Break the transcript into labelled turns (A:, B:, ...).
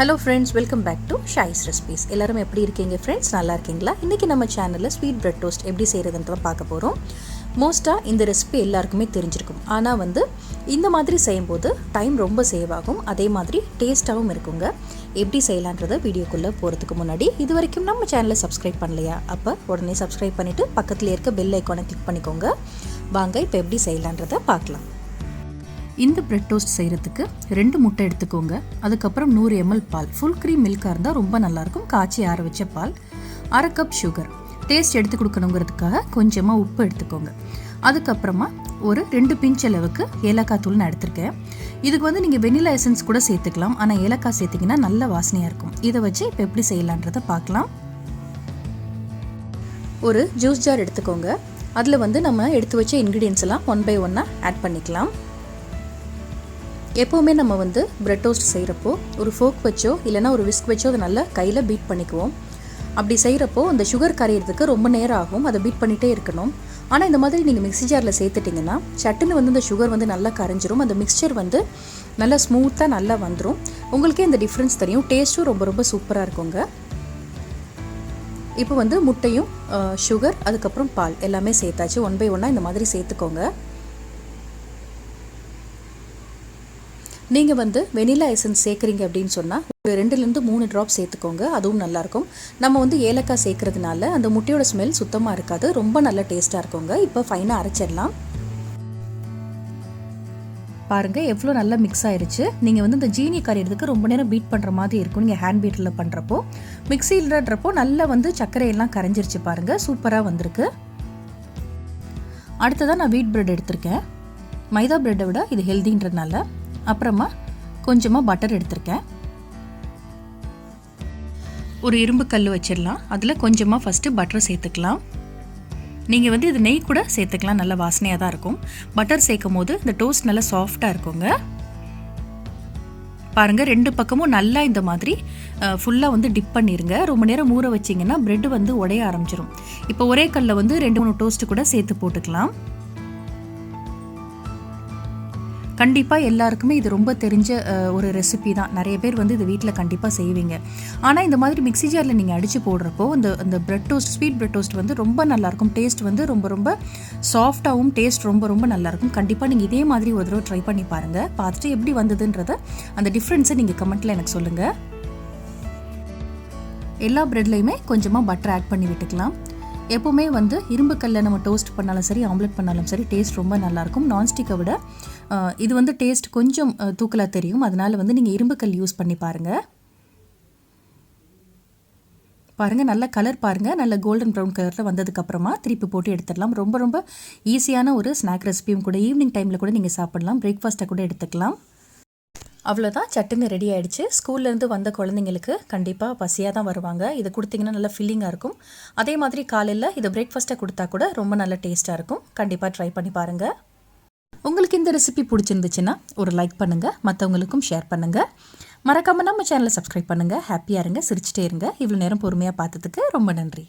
A: Hello friends, welcome back to Shai's recipes. எல்லாரும் எப்படி இருக்கீங்க ஃப்ரெண்ட்ஸ்? நல்லா இருக்கீங்களா? இன்றைக்கி நம்ம சேனலில் ஸ்வீட் பிரெட் டோஸ்ட் எப்படி செய்கிறதுன்றதை பார்க்க போகிறோம். மோஸ்ட்டாக இந்த ரெசிபி எல்லாருக்குமே தெரிஞ்சிருக்கும். ஆனால் இந்த மாதிரி செய்யும்போது டைம் ரொம்ப சேவ் ஆகும், அதே மாதிரி டேஸ்ட்டாகவும் இருக்குங்க. எப்படி செய்யலான்றதை வீடியோக்குள்ளே போகிறதுக்கு முன்னாடி இது வரைக்கும் நம்ம சேனலை சப்ஸ்கிரைப் பண்ணலையா? அப்போ உடனே சப்ஸ்கிரைப் பண்ணிவிட்டு பக்கத்தில் இருக்க பெல் ஐக்கானை கிளிக் பண்ணிக்கோங்க. வாங்க இப்போ எப்படி செய்யலான்றதை பார்க்கலாம். இந்த பிரெட் டோஸ்ட் செய்கிறதுக்கு 2 முட்டை எடுத்துக்கோங்க. அதுக்கப்புறம் 100 ml பால், ஃபுல் க்ரீம் மில்காக இருந்தால் ரொம்ப நல்லாயிருக்கும். காய்ச்சி ஆற வச்ச பால், 1/2 கப் சுகர், டேஸ்ட் எடுத்து கொடுக்கணுங்கிறதுக்காக கொஞ்சமாக உப்பு எடுத்துக்கோங்க. அதுக்கப்புறமா ஒரு 2 பிஞ்ச் அளவுக்கு ஏலக்காய் தூள் நான் எடுத்திருக்கேன். இதுக்கு நீங்கள் வெனிலா எசன்ஸ் கூட சேர்த்துக்கலாம், ஆனால் ஏலக்காய் சேர்த்திங்கன்னா நல்ல வாசனையாக இருக்கும். இதை வச்சு இப்போ எப்படி செய்யலான்றதை பார்க்கலாம். ஒரு ஜூஸ் ஜார் எடுத்துக்கோங்க. அதில் நம்ம எடுத்து வச்ச இன்க்ரீடியன்ஸ் எல்லாம் 1 by 1 ஆட் பண்ணிக்கலாம். எப்போவுமே நம்ம பிரெட் டோஸ்ட் செய்கிறப்போ ஒரு ஃபோக் வச்சோ இல்லைனா ஒரு விஸ்க் வச்சோ அதை நல்லா கையில் பீட் பண்ணிக்குவோம். அப்படி செய்கிறப்போ அந்த சுகர் கரையிறதுக்கு ரொம்ப நேரம் ஆகும், அதை பீட் பண்ணிகிட்டே இருக்கணும். ஆனால் இந்த மாதிரி நீங்கள் மிக்ஸி ஜாரில் சேர்த்துட்டிங்கன்னா சட்டுன்னு இந்த சுகர் நல்லா கரைஞ்சிரும். அந்த மிக்சர் நல்லா ஸ்மூத்தாக நல்லா வந்துடும். உங்களுக்கே இந்த டிஃப்ரென்ஸ் தெரியும். டேஸ்ட்டும் ரொம்ப ரொம்ப சூப்பராக இருக்குங்க. இப்போ முட்டையும் சுகர் அதுக்கப்புறம் பால் எல்லாமே சேர்த்தாச்சு. 1 by 1 இந்த மாதிரி சேர்த்துக்கோங்க. நீங்கள் வெனிலா எசன்ஸ் சேர்க்குறீங்க அப்படின்னு சொன்னால் ஒரு 2 to 3 ட்ராப் சேர்த்துக்கோங்க. அதுவும் நல்லாயிருக்கும். நம்ம ஏலக்காய் சேர்க்குறதுனால அந்த முட்டையோட ஸ்மெல் சுத்தமாக இருக்காது, ரொம்ப நல்ல டேஸ்ட்டாக இருக்குங்க. இப்போ ஃபைனாக அரைச்சிடலாம். பாருங்கள் எவ்வளோ நல்லா மிக்ஸ் ஆயிடுச்சு. நீங்கள் இந்த ஜீனி கரையிறதுக்கு ரொம்ப நேரம் பீட் பண்ணுற மாதிரி இருக்கும். நீங்கள் ஹேண்ட் பீட்டரில் பண்ணுறப்போ, மிக்சியில்ன்றப்போ நல்லா சர்க்கரையெல்லாம் கரைஞ்சிருச்சு. பாருங்கள் சூப்பராக வந்திருக்கு. அடுத்ததாக நான் வீட் பிரெட் எடுத்திருக்கேன். மைதா பிரெட்டை விட இது ஹெல்தின்றதுனால. அப்புறமா கொஞ்சமாக பட்டர் எடுத்திருக்கேன். ஒரு இரும்பு கல் வச்சிடலாம். அதில் கொஞ்சமாக ஃபஸ்ட்டு பட்டர் சேர்த்துக்கலாம். நீங்கள் இது நெய் கூட சேர்த்துக்கலாம், நல்ல வாசனையாக தான் இருக்கும். பட்டர் சேர்க்கும் போது இந்த டோஸ்ட் நல்லா சாஃப்டாக இருக்குங்க. பாருங்கள் 2 பக்கமும் நல்லா இந்த மாதிரி ஃபுல்லாக டிப் பண்ணிடுங்க. ரொம்ப நேரம் ஊற வச்சிங்கன்னா பிரெட் உடைய ஆரம்பிச்சிடும். இப்போ ஒரே கல்லில் 2-3 டோஸ்ட்டு கூட சேர்த்து போட்டுக்கலாம். கண்டிப்பாக எல்லாருக்குமே இது ரொம்ப தெரிஞ்ச ஒரு ரெசிபி தான். நிறைய பேர் இது வீட்டில் கண்டிப்பாக செய்வீங்க. ஆனால் இந்த மாதிரி மிக்ஸி ஜாரில் நீங்கள் அடித்து போடுறப்போ அந்த bread toast, sweet bread toast ரொம்ப நல்லாயிருக்கும். டேஸ்ட் ரொம்ப ரொம்ப சாஃப்டாகவும் டேஸ்ட் ரொம்ப ரொம்ப நல்லாயிருக்கும். கண்டிப்பாக நீங்கள் இதே மாதிரி ஒரு தடவை ட்ரை பண்ணி பாருங்கள். பார்த்துட்டு எப்படி வந்ததுன்றதை அந்த டிஃப்ரென்ஸை நீங்கள் கமெண்ட்டில் எனக்கு சொல்லுங்கள். எல்லா ப்ரெட்லேயுமே கொஞ்சமாக பட்டர் ஆட் பண்ணி விட்டுக்கலாம். எப்போவுமே இரும்பு கல்லில் நம்ம டோஸ்ட் பண்ணாலும் சரி, ஆம்லெட் பண்ணாலும் சரி, டேஸ்ட் ரொம்ப நல்லாயிருக்கும். நான்ஸ்டிக்கை விட இது டேஸ்ட் கொஞ்சம் தூக்கலாக தெரியும். அதனால் நீங்கள் இரும்பு கல் யூஸ் பண்ணி பாருங்கள். பாருங்கள் நல்ல கலர் பாருங்கள், நல்ல கோல்டன் ப்ரௌன் கலரில் வந்ததுக்கப்புறமா திருப்பி போட்டு எடுத்துடலாம். ரொம்ப ரொம்ப ஈஸியான ஒரு ஸ்நாக் ரெசிபியும் கூட. ஈவினிங் டைமில் கூட நீங்கள் சாப்பிடலாம், பிரேக்ஃபாஸ்ட்டை கூட எடுத்துக்கலாம். அவ்வளோதான், சட்டுன்னு ரெடி ஆகிடுச்சு. ஸ்கூல்லேருந்து வந்த குழந்தைங்களுக்கு கண்டிப்பாக பசியாக தான் வருவாங்க. இதை கொடுத்தீங்கன்னா நல்லா ஃபில்லிங்காக இருக்கும். அதே மாதிரி காலையில் இதை பிரேக்ஃபாஸ்ட்டாக கொடுத்தா கூட ரொம்ப நல்ல டேஸ்ட்டாக இருக்கும். கண்டிப்பாக ட்ரை பண்ணி பாருங்கள். உங்களுக்கு இந்த ரெசிபி பிடிச்சிருந்துச்சுன்னா ஒரு லைக் பண்ணுங்கள், மற்றவங்களுக்கும் ஷேர் பண்ணுங்கள். மறக்காமல் நம்ம சேனலை சப்ஸ்கிரைப் பண்ணுங்கள். ஹாப்பியாக இருங்க, சிரிச்சிட்டே இருங்க. இவ்வளோ நேரம் பொறுமையாக பார்த்ததுக்கு ரொம்ப நன்றி.